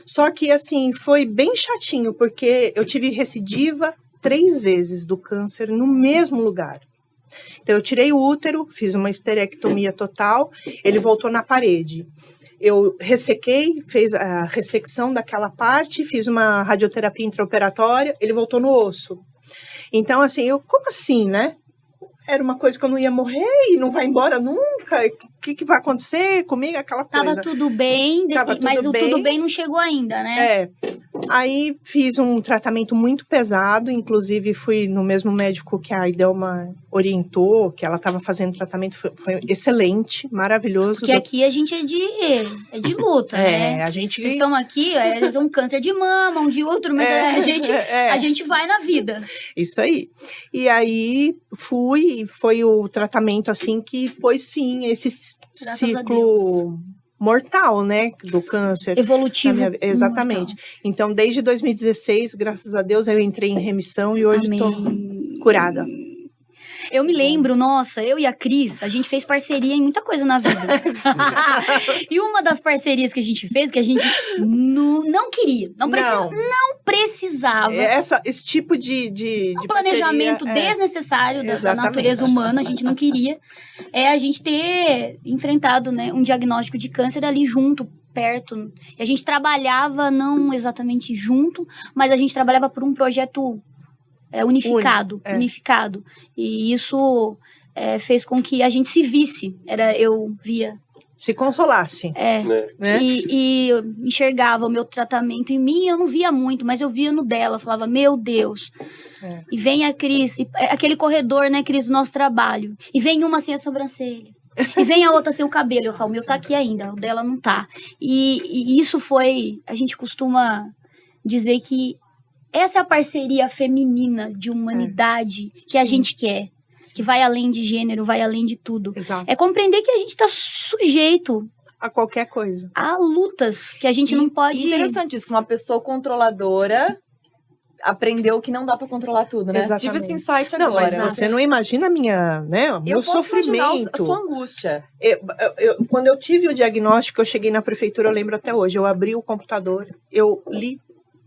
Só que, assim, foi bem chatinho, porque eu tive recidiva 3 vezes do câncer no mesmo lugar. Então, eu tirei o útero, fiz uma esterectomia total, ele voltou na parede. Eu ressequei, fez a ressecção daquela parte, fiz uma radioterapia intraoperatória, ele voltou no osso. Então, assim, como assim, né? Era uma coisa que eu não ia morrer e não vai embora nunca. O que vai acontecer comigo? Aquela coisa. Tava tudo bem, mas o tudo bem não chegou ainda, né? Aí fiz um tratamento muito pesado, inclusive fui no mesmo médico que a Idelma orientou, que ela estava fazendo tratamento, foi excelente, maravilhoso. Porque aqui a gente é de luta, né? A gente... Vocês estão aqui, um câncer de mama, um de outro, mas a gente vai na vida. Isso aí. E aí foi o tratamento assim que pôs fim a esse ciclo mortal, né, do câncer. Evolutivo. Exatamente. Mortal. Então, desde 2016, graças a Deus, eu entrei em remissão e hoje estou curada. Eu me lembro, nossa, eu e a Cris, a gente fez parceria em muita coisa na vida. E uma das parcerias que a gente fez, que a gente não queria, não precisava. Esse tipo de planejamento desnecessário da natureza humana, a gente não queria. A gente ter enfrentado, né, um diagnóstico de câncer ali junto, perto. E a gente trabalhava, não exatamente junto, mas a gente trabalhava por um projeto unificado. E isso fez com que a gente se visse. Eu via. Se consolasse. Né? E eu enxergava o meu tratamento em mim, eu não via muito, mas eu via no dela. Eu falava, meu Deus. E vem a Cris, aquele corredor, né, Cris, do nosso trabalho. E vem uma sem a sobrancelha. E vem a outra sem o cabelo. Eu falo, o meu tá aqui ainda, o dela não tá. E isso foi, a gente costuma dizer que essa é a parceria feminina de humanidade que a gente quer. Que vai além de gênero, vai além de tudo. Exato. É compreender que a gente está sujeito a qualquer coisa. A lutas que a gente não pode... Interessante isso, que uma pessoa controladora aprendeu que não dá para controlar tudo, né? Exatamente. Tive esse insight agora. Não, mas você não imagina o meu sofrimento. A sua angústia. Quando eu tive o diagnóstico, eu cheguei na prefeitura, eu lembro até hoje, eu abri o computador, eu li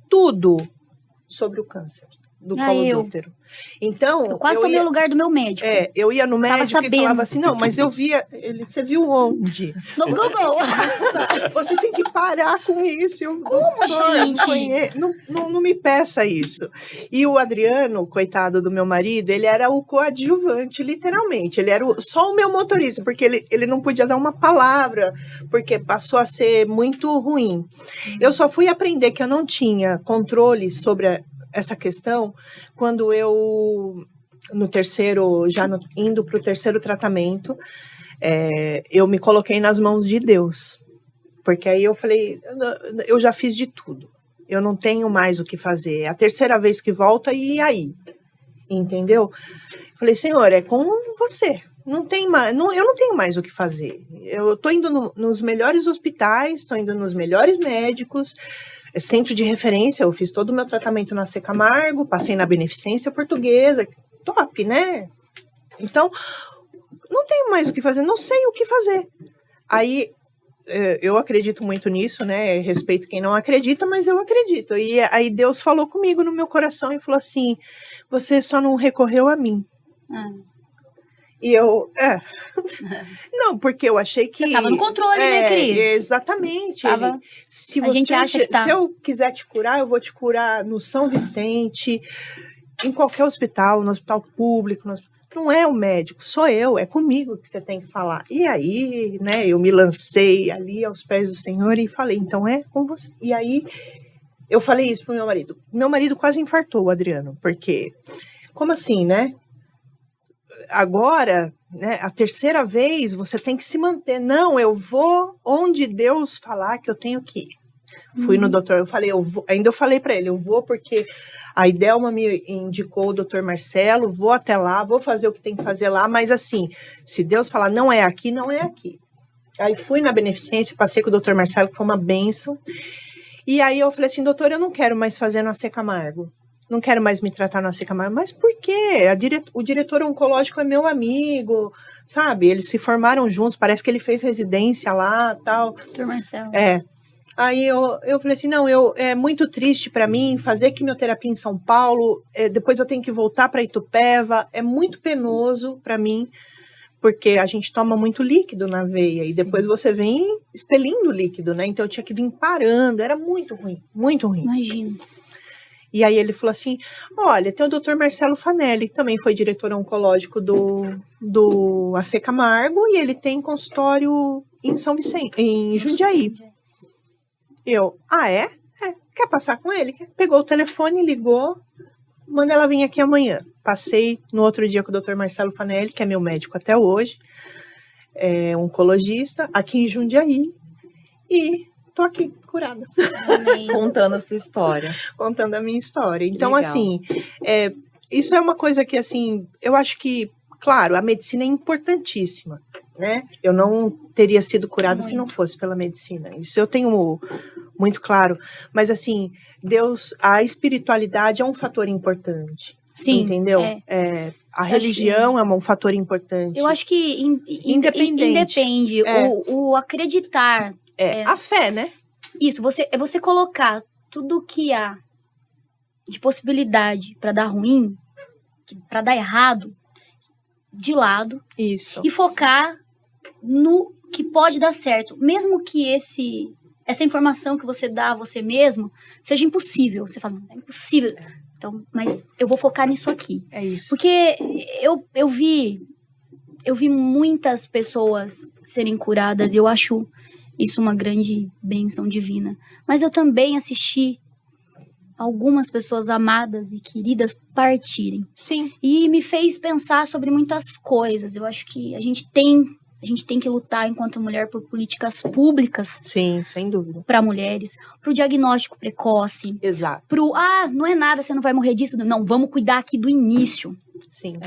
tudo sobre o câncer do colo do útero. Então, eu quase tomei o lugar do meu médico. Eu ia no médico e falava assim, não, mas eu via, você viu onde? No Google. Você tem que parar com isso. Como, gente? Não me peça isso. E o Adriano, coitado do meu marido, ele era o coadjuvante, literalmente. Ele era só o meu motorista, porque ele não podia dar uma palavra, porque passou a ser muito ruim. Eu só fui aprender que eu não tinha controle sobre essa questão quando eu, indo para o terceiro tratamento, eu me coloquei nas mãos de Deus, porque aí eu falei, eu já fiz de tudo, eu não tenho mais o que fazer, é a terceira vez que volta e aí, entendeu? Falei, Senhor, é com você, não tem mais, eu não tenho mais o que fazer, eu estou indo nos melhores hospitais, estou indo nos melhores médicos, centro de referência, eu fiz todo o meu tratamento na C. Camargo, passei na Beneficência Portuguesa, top, né? Então, não tenho mais o que fazer, não sei o que fazer. Aí, eu acredito muito nisso, né? Respeito quem não acredita, mas eu acredito. E aí Deus falou comigo no meu coração e falou assim, você só não recorreu a mim. E eu, não, porque eu achei que... Você estava no controle, né, Cris? Exatamente. Se eu quiser te curar, eu vou te curar no São Vicente, em qualquer hospital, no hospital público. Não é o médico, sou eu, é comigo que você tem que falar. E aí, né, eu me lancei ali aos pés do Senhor e falei, então é com você. E aí, eu falei isso pro meu marido. Meu marido quase infartou, o Adriano, porque, como assim, né? Agora, né, a terceira vez, você tem que se manter. Não, eu vou onde Deus falar que eu tenho que ir. Fui no doutor, eu falei para ele, eu vou porque a Idelma me indicou o doutor Marcelo, vou até lá, vou fazer o que tem que fazer lá, mas assim, se Deus falar não é aqui, não é aqui. Aí fui na beneficência, passei com o doutor Marcelo, que foi uma bênção. E aí eu falei assim, doutor, eu não quero mais fazer no AC Camargo. Não quero mais me tratar no AC Camargo. Mas por quê? O diretor oncológico é meu amigo, sabe? Eles se formaram juntos, parece que ele fez residência lá, tal. Doutor Marcelo. Aí eu falei assim, não, é muito triste para mim fazer quimioterapia em São Paulo, depois eu tenho que voltar para Itupeva, é muito penoso para mim, porque a gente toma muito líquido na veia e depois você vem expelindo líquido, né? Então eu tinha que vir parando, era muito ruim, muito ruim. Imagino. E aí ele falou assim, olha, tem o Dr. Marcelo Fanelli, que também foi diretor oncológico do AC Camargo, e ele tem consultório em São Vicente, em Jundiaí. Eu, quer passar com ele? Pegou o telefone, ligou, manda ela vir aqui amanhã. Passei no outro dia com o Dr. Marcelo Fanelli, que é meu médico até hoje, é oncologista, aqui em Jundiaí, e tô aqui, curada. Contando a sua história. Contando a minha história. Então, Legal. assim, isso é uma coisa que, assim, eu acho que, claro, a medicina é importantíssima, né? Eu não teria sido curada se não fosse pela medicina. Isso eu tenho muito claro. Mas, assim, Deus, a espiritualidade é um fator importante. Sim. Entendeu? A religião é um fator importante. Eu acho que Independente. independe. O acreditar. A fé, né? Isso, é você colocar tudo que há de possibilidade para dar ruim, para dar errado, de lado. Isso. E focar no que pode dar certo. Mesmo que essa informação que você dá a você mesmo seja impossível. Você fala, não, é impossível. Então, mas eu vou focar nisso aqui. É isso. Porque eu vi muitas pessoas serem curadas e eu acho isso uma grande bênção divina. Mas eu também assisti algumas pessoas amadas e queridas partirem. Sim. E me fez pensar sobre muitas coisas. Eu acho que a gente tem que lutar enquanto mulher por políticas públicas. Sim, sem dúvida. Para mulheres, para o diagnóstico precoce. Exato. Não é nada, você não vai morrer disso. Não, vamos cuidar aqui do início. Sim.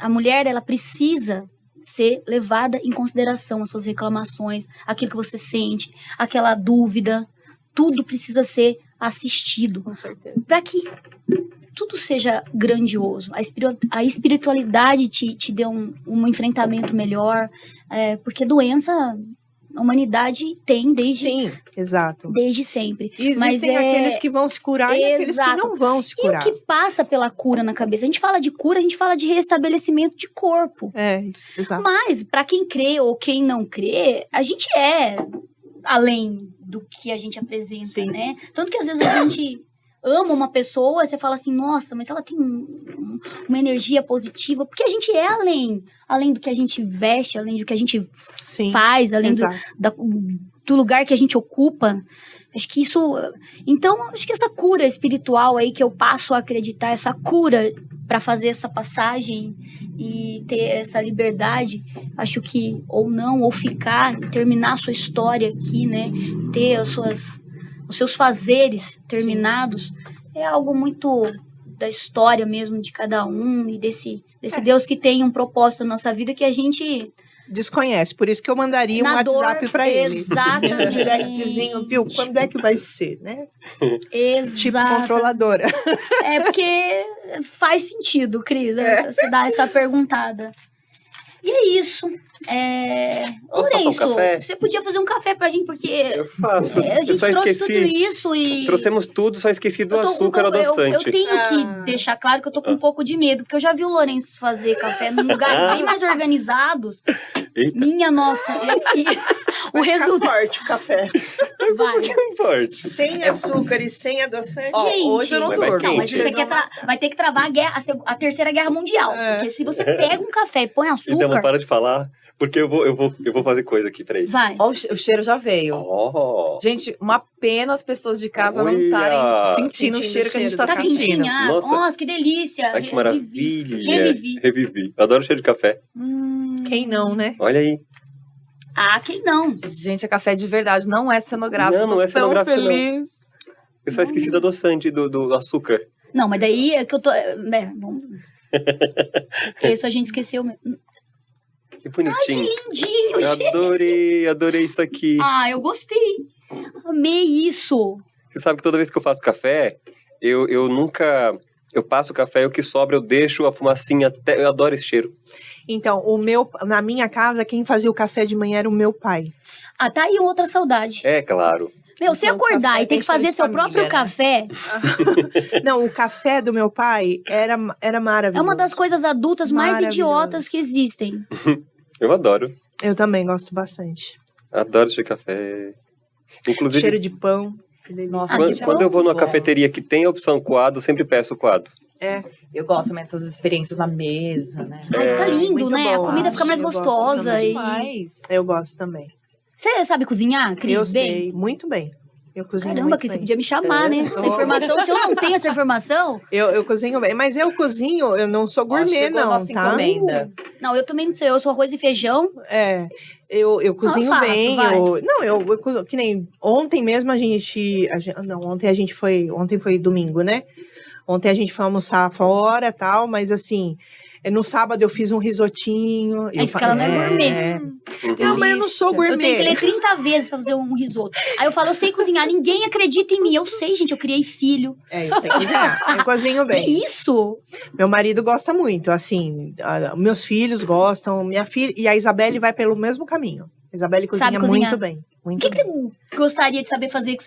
A mulher, ela precisa ser levada em consideração as suas reclamações, aquilo que você sente, aquela dúvida, tudo precisa ser assistido. Com certeza. Para que tudo seja grandioso. A espiritualidade te dê um enfrentamento melhor, porque doença a humanidade tem Sim, exato. desde sempre. E existem aqueles que vão se curar e aqueles que não vão se curar. E o que passa pela cura na cabeça? A gente fala de cura, a gente fala de restabelecimento de corpo. Exato. Mas, para quem crê ou quem não crê, a gente é além do que a gente apresenta, Sim. né? Tanto que às vezes a gente ama uma pessoa, você fala assim, nossa, mas ela tem uma energia positiva, porque a gente é além do que a gente veste, além do que a gente Sim, faz, além do lugar que a gente ocupa. Acho que isso... Então, acho que essa cura espiritual aí que eu passo a acreditar, essa cura para fazer essa passagem e ter essa liberdade, acho que ou ficar, terminar a sua história aqui, né? Ter os seus fazeres terminados, é algo muito da história mesmo de cada um e desse Deus que tem um propósito na nossa vida que a gente desconhece, por isso que eu mandaria um WhatsApp para ele. Exatamente. Um directzinho, viu? Quando é que vai ser, né? Exato. Tipo controladora. Porque faz sentido, Cris, você dá essa perguntada. E é isso. Lourenço, você podia fazer um café pra gente, porque eu faço. A gente trouxe tudo isso e... Trouxemos tudo, só esqueci do açúcar adoçante. Eu tenho que deixar claro que eu tô com um pouco de medo, porque eu já vi o Lourenço fazer café em lugares bem mais organizados. Eita. Minha nossa, o resultado... forte o café. Vai. Forte. Sem açúcar e sem adoçante. Gente, hoje eu não Mas vai durmo. Não, mas quente. você vai ter que travar a Terceira Guerra Mundial. Porque se você pega um café e põe Então, açúcar... para de falar, porque eu vou fazer coisa aqui, peraí. Vai. Ó, o cheiro já veio. Oh. Gente, uma pena as pessoas de casa não Olha! estarem sentindo o cheiro que a gente tá Tá sentindo. quentinha? Nossa. Nossa, que delícia. Ai, que maravilha. Revivi. Revivi. Eu adoro cheiro de café. Quem não, né? Olha aí. Ah, quem não? Gente, é café de verdade, não é cenográfico. Não é Tô tão cenográfico, não. feliz. Eu só esqueci do adoçante, do açúcar. Não, mas daí é que eu tô... Vamos... Isso a gente esqueceu mesmo. bonitinho. Lindinho, Eu gente. adorei isso aqui. Ah, eu gostei. Amei isso. Você sabe que toda vez que eu faço café, eu nunca... Eu passo o café, o que sobra eu deixo a fumacinha até... Eu adoro esse cheiro. Então, na minha casa, quem fazia o café de manhã era o meu pai. Ah, tá aí outra saudade. É, claro. Meu, você Então, acordar café e ter tem que fazer cheiro de seu família, próprio né? café Não, o café do meu pai era maravilhoso. é uma das coisas adultas mais Maravilhoso. idiotas que existem. Eu adoro. Eu também gosto bastante. Adoro esse café. Inclusive, Cheiro de pão. Que delícia. Nossa, Ah, gente, quando eu vou numa bom. cafeteria que tem a opção coado, eu sempre peço coado. É. Eu gosto também dessas experiências na mesa, né? Ai, fica lindo, muito né? bom, A comida fica mais eu gosto gostosa. também. E... Demais. Eu gosto também. Você sabe cozinhar, Cris? Eu bem? sei, muito bem. Eu cozinho Caramba, muito Cris, você bem. podia me chamar, né? Essa Oh. informação. Se eu não tenho essa informação... Eu cozinho bem, mas eu cozinho, eu não sou Ó, gourmet, chegou a não, nossa tá? encomenda. Não, eu também não sei. Eu sou arroz e feijão. Eu cozinho faço, bem. vai. Que nem ontem mesmo ontem foi domingo, né? Ontem a gente foi almoçar fora, tal, mas assim, no sábado eu fiz um risotinho. É isso que ela não é gourmet. Não, mas eu não sou Eu tenho que gourmet. ler 30 vezes pra fazer um risoto. Aí eu falo, eu sei cozinhar, ninguém acredita em mim. Eu sei, gente, eu criei filho. Eu sei cozinhar. Eu cozinho Que bem. isso? Meu marido gosta muito, assim, meus filhos gostam, minha filha e a Isabelle vai pelo mesmo caminho. A Isabelle Sabe cozinha cozinhar? muito bem. O Muito que você bem. gostaria de saber fazer que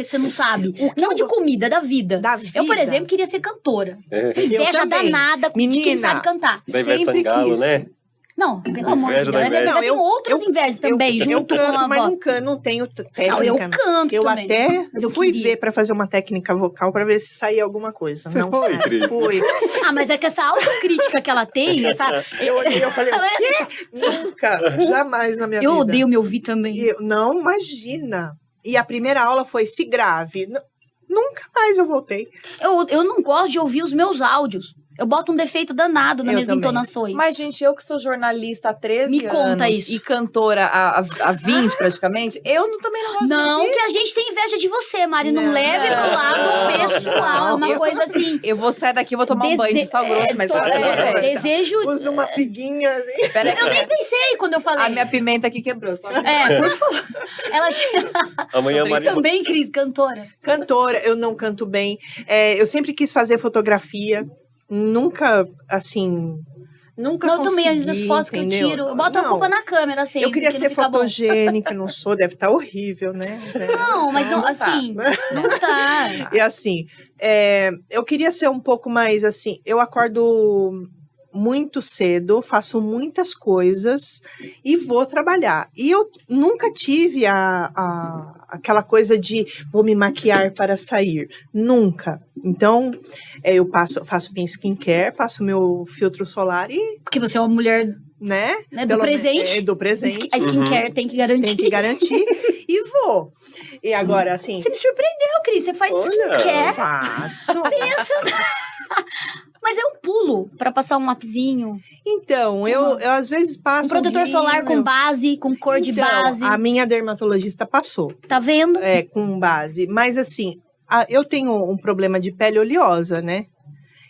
você não sabe? O que Não eu de go- comida, da vida. Da Eu, por vida? exemplo, queria ser cantora. É. Inveja também. danada de quem Menina, sabe cantar. Da Ivete Sempre Sangalo, quis. né? Não, pelo amor de Inveja Deus. da Né? inveja. Ainda tem Não, outras invejas também, eu junto canto, com a mas avó. não tenho técnica. Não, eu canto Eu também. até Mas eu fui queria. ver pra fazer uma técnica vocal pra ver se saía alguma coisa. Não, Foi, sério, Cris? fui. Ah, mas é que essa autocrítica que ela tem, essa... Eu olhei e eu falei, o quê? Nunca, jamais na minha Eu vida. odeio me ouvir também. Não, imagina. E a primeira aula foi se grave. Nunca mais eu voltei. Eu não gosto de ouvir os meus áudios. Eu boto um defeito danado nas Eu minhas também. entonações. Mas, gente, eu que sou jornalista há 13 Me conta anos isso. e cantora há 20 praticamente, eu também não gosto de Não ouvir. que a gente tem inveja de você, Mari. Não Não. leve pro lado pessoal. É uma coisa assim... Eu vou sair daqui e vou tomar um banho de sal grosso, mas tô- tudo bem. desejo... Usa uma figuinha assim. Pera Eu nem aí, pensei quando eu falei. a minha pimenta aqui quebrou. Só que... Por favor. Ela Amanhã a Maria... também, Cris, cantora. Cantora, eu não canto bem. Eu sempre quis fazer fotografia. Nunca, assim... Nunca Não, eu consegui, também, as fotos que eu entendeu? tiro, eu boto a Não. culpa na câmera, assim. Eu queria porque ser não fica bom. fotogênica, não sou, deve estar horrível, né? Não, mas não, Não tá. assim, não tá. E assim, eu queria ser um pouco mais assim, eu acordo muito cedo, faço muitas coisas e vou trabalhar. E eu nunca tive aquela coisa de vou me maquiar para sair. Nunca. Então, eu faço minha skincare, passo meu filtro solar e, Porque você é uma mulher né? né, do pelo presente. do presente. A skincare tem que garantir. Tem que garantir. E vou. E agora, assim... Você me surpreendeu, Cris. Você faz Olha. skincare. Faço. Pensa. Mas é um pulo pra passar um lapisinho. Então, eu às vezes passo. Um protetor solar com base, com cor de base. A minha dermatologista passou, Tá vendo? com base. Mas assim, eu tenho um problema de pele oleosa, né?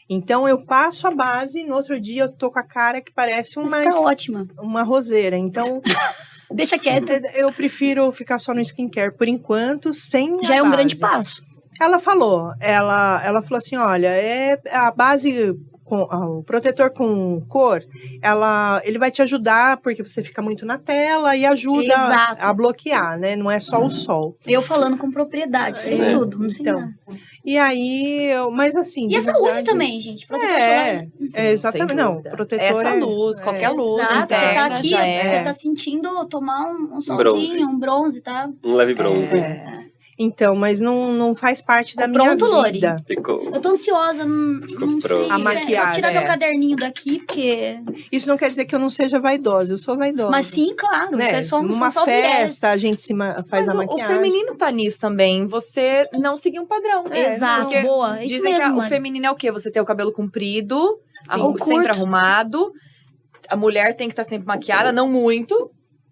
Então eu passo a base e no outro dia eu tô com a cara que parece Mas tá ótima. uma roseira. Então Deixa quieto. eu prefiro ficar só no skincare por enquanto, sem Já a é um base. grande passo. Ela falou assim, olha, a base, o protetor com cor, ele vai te ajudar porque você fica muito na tela e ajuda Exato. a bloquear, né? Não é só o sol. Eu falando com propriedade, sei tudo, não sei Então, nada. E aí, mas assim... E a de saúde verdade, também, gente. Protetor solar. exatamente. sem Não, dúvida. protetor Essa luz, qualquer luz Exato, você tá interna aqui, já é. você tá sentindo tomar um solzinho, bronze. um bronze, tá? Um leve bronze. Então, mas não faz parte da Ficou minha pronto, Lori? vida. Ficou. Eu tô ansiosa, não sei. pronto. A maquiagem, Vou tirar é. meu caderninho daqui, porque... Isso não quer dizer que eu não seja vaidosa, eu sou vaidosa. Mas sim, claro, né? isso é só, Numa são só viés. festa, a gente faz Mas a o maquiagem. feminino tá nisso também. Você não seguir um padrão. Exato, Porque boa. Isso dizem que mesmo, o Mari. feminino é o quê? Você ter o cabelo comprido, Ou sempre curto. arrumado. A mulher tem que estar sempre maquiada, não muito,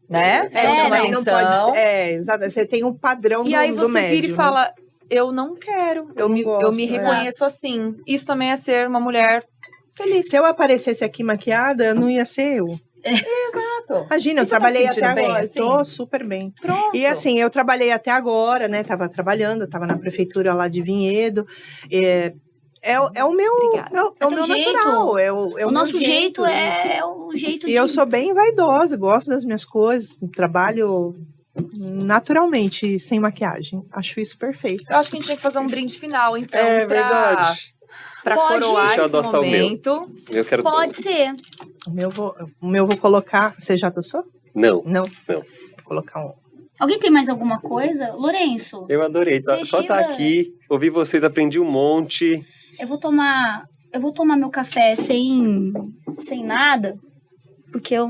né? Senão chama não atenção. pode ser, exato. Você tem um padrão E do, aí do você médio, vira e né? fala, eu não quero. Eu não me gosto, reconheço assim. Isso também é ser uma mulher feliz. Se eu aparecesse aqui maquiada, não ia ser eu. Exato. Imagina, eu E você tá trabalhei se até sentindo bem, agora. assim? Tô super bem. Pronto. E assim, eu trabalhei até agora, né? Tava trabalhando, tava na prefeitura lá de Vinhedo. É o meu, Obrigada. é o teu meu jeito. natural. É O meu nosso jeito E- é o jeito E de... eu sou bem vaidosa, gosto das minhas coisas, trabalho naturalmente, sem maquiagem. Acho isso perfeito. Eu acho que a gente tem que fazer um brinde final, então, É pra verdade. Pode. coroar Deixa eu esse adoçar o meu. momento. Eu quero Pode dois. ser. O meu vou colocar. Você já adoçou? Não, Não. não. Vou colocar um. Alguém tem mais alguma coisa? Lourenço, Eu adorei. Você Só chega- tá aqui, ouvi vocês, aprendi um monte. eu vou tomar meu café sem nada, porque eu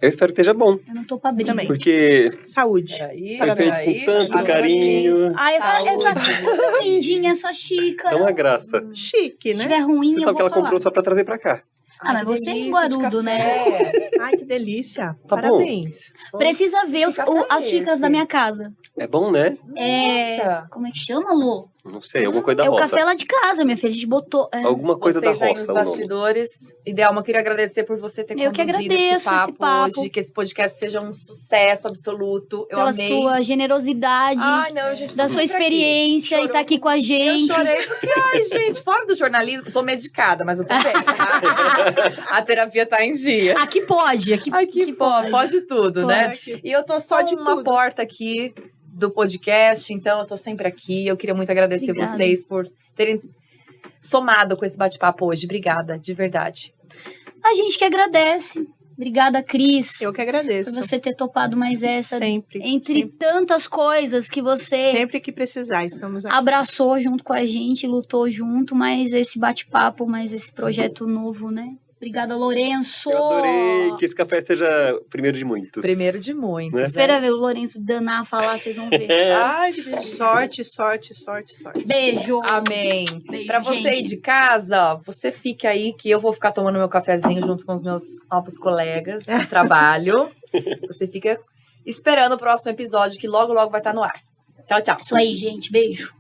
Eu espero que esteja bom. não tô pra briga. Também. Porque Saúde. Peraí, foi feito com tanto carinho. Ah, essa Saúde. lindinha, essa É xícara. uma graça. Chique, Se né? tiver ruim, Você eu sabe que vou ela comprou falar. só pra trazer pra cá. Ah, mas que você é delícia de guarudo, né? café. Ai, que delícia. Tá Parabéns. Precisa ver Que café é as xícaras esse? da minha casa. É bom, né? Nossa. Como é que chama, Lô? Não sei, alguma coisa da É o roça. café lá de casa, minha filha. A gente botou... Alguma coisa Vocês da aí roça, nos o nome. bastidores. Idealma, eu queria agradecer por você ter Eu que conduzido agradeço esse papo. hoje, que esse podcast seja um sucesso absoluto. Eu Pela amei. sua generosidade, Ai, não, gente, da tô sua sempre aqui. experiência e Chorou. tá aqui com a gente. Eu chorei porque, ai, gente, fora do jornalismo, tô medicada, mas eu tô bem. Tá? A terapia tá em dia. Aqui pode, Aqui pode tudo, né? Pode. E eu tô só Pode de uma tudo. porta aqui do podcast, então eu tô sempre aqui. Eu queria muito agradecer Obrigada. vocês por terem somado com esse bate-papo hoje. Obrigada, de verdade. A gente que agradece. Obrigada, Cris, Eu que por agradeço. você ter topado mais essa. Sempre. Entre sempre, tantas coisas que você sempre que precisar, estamos aqui. abraçou junto com a gente, lutou junto, mas esse bate-papo, mais esse projeto novo, né? Obrigada, Lourenço. Eu adorei que esse café seja o primeiro de muitos. Primeiro de muitos. Né? Espera ver o Lourenço danar falar, vocês vão ver. Ai, que delícia. Sorte, sorte, sorte, sorte. Beijo. Amém. Beijo, Pra você aí gente. de casa, ó, você fica aí que eu vou ficar tomando meu cafezinho junto com os meus novos colegas de trabalho. Você fica esperando o próximo episódio que logo, logo vai estar no ar. Tchau, tchau. Isso aí, gente. Beijo.